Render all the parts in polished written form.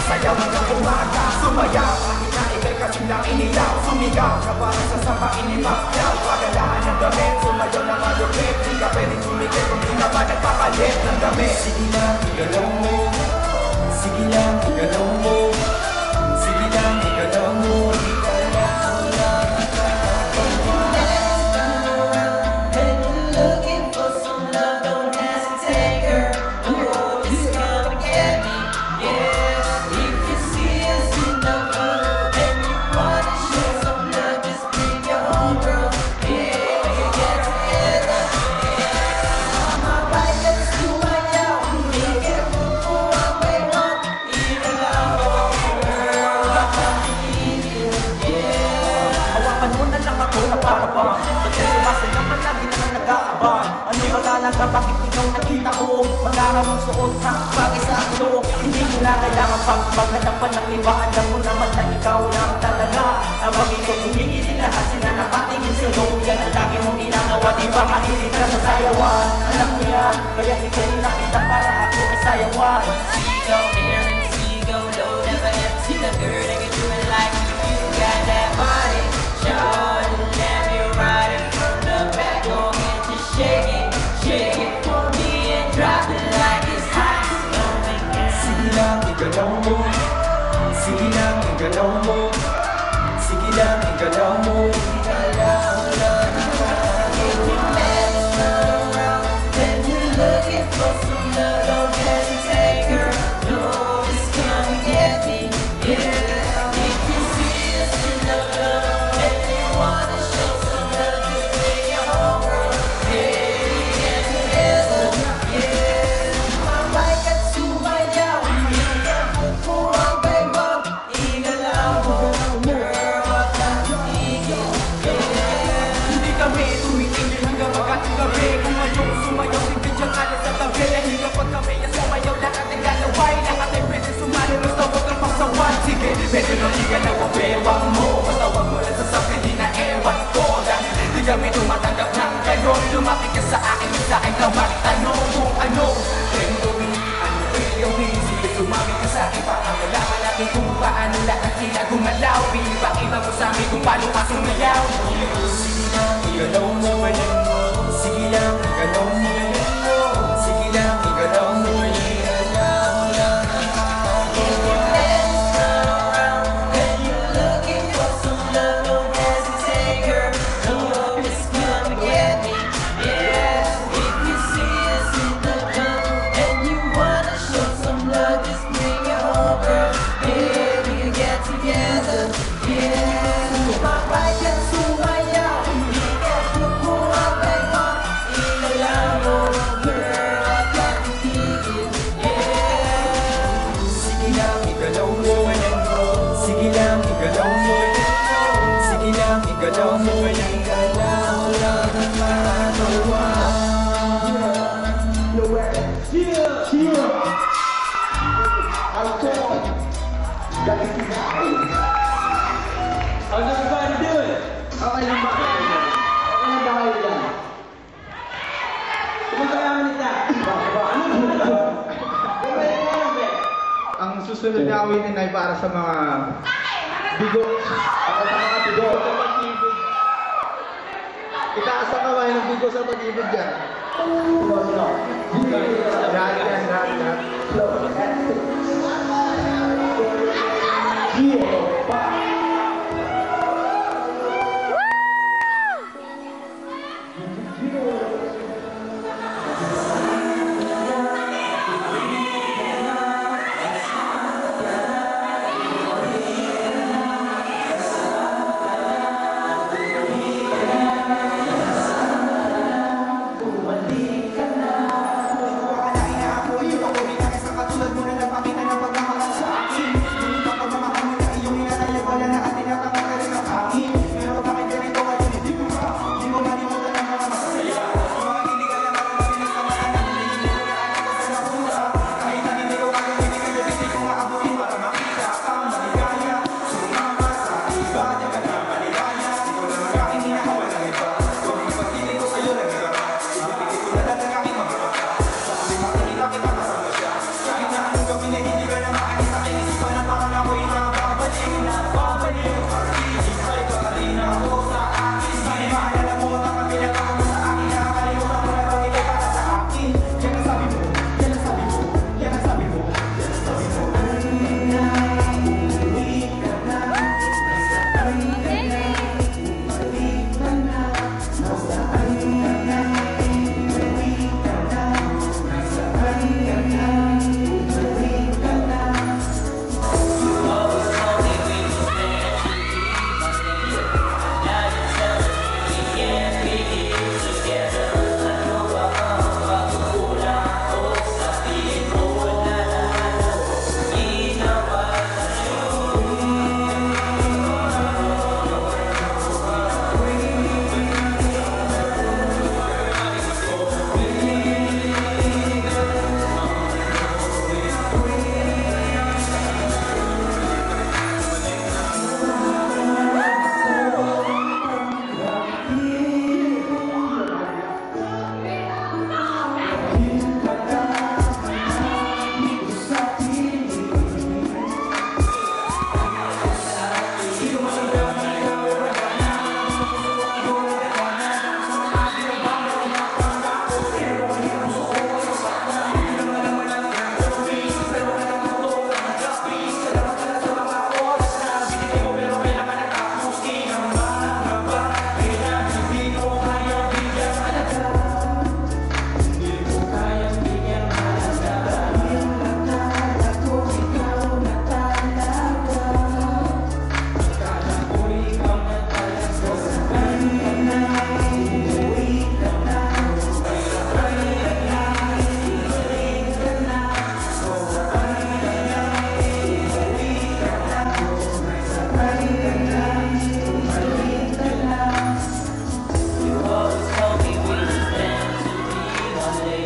sayaw hanggang umaga. Sumayaw, mahina, ikay kasing lang inilaw. Sumigaw, sa para sa samba inimakyaw. Pagalahan ng damit, sumayaw na malupit. Di ka pwedeng sumikit kung di ka ba nagpapalit ng damit. Sige lang, igalaw mo. Sige lang, igalaw mo. Sige lang, igalaw mo. Bakit ikaw nakita ko? Magkaramang suot sa bagay sa ulo. Hindi mo na kailangan pagpagadapan ng iba. Alam mo naman na ikaw lang talaga. Ang ikaw humigil lahat sila napatingin sa loob. Yan ang lagi mong ginagawa. Di ba mahilig ka sa sayawan? Alam mo yan, kaya ikaw nakita para ako ay sayawan. Go here and see, go low. Never ever seen a girl that can do it like you. You got that body, short and let me ride it from the back. Go ahead, just shake it. Shake it for me and drop it like it's hot. Sige lang, igalaw mo. Sige lang, igalaw mo. Sige lang, igalaw mo. Igalaw lang. If you mess around, then you're looking for some love. Don't hesitate, girl. No, just come get me. Yeah, if you see us in the club and you wanna show some love, just bring your whole world. Yeah. Medyo nakigan ang pabewang mo. Basta wag mo lang sasabihin na ewan ko. Dahil di kami tumatanggap ng ganon. Lumapit ka sa akin ka magtanong kung ano pwede gawin, ano pwede gawin. Sige, lumapit ka sa akin para malaman natin kung paano lahat sila gumalaw. Iba-iba mo sa amin kung paano ka sumayaw. Sige lang, igalaw mo. Sige lang, igalaw mo. Sige lang, igalaw mo. Igalaw mo, igalaw lang ang magawa. Cheer! Alcohol! How's everybody doing? Okay lang ba? Okay lang ba kayo dyan? Kumagalaman nita. Ang susunod na awin ay para sa mga bigo. Para sa mga bigo. Itaas ang kamay ng bigo sa pag-ibig dyan. Lahat yan, lahat.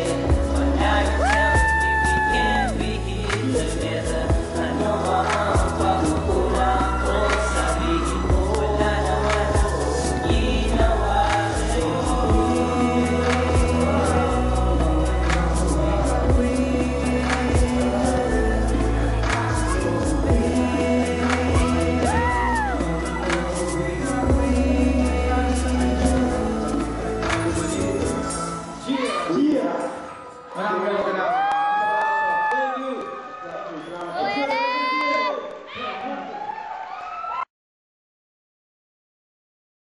yeah.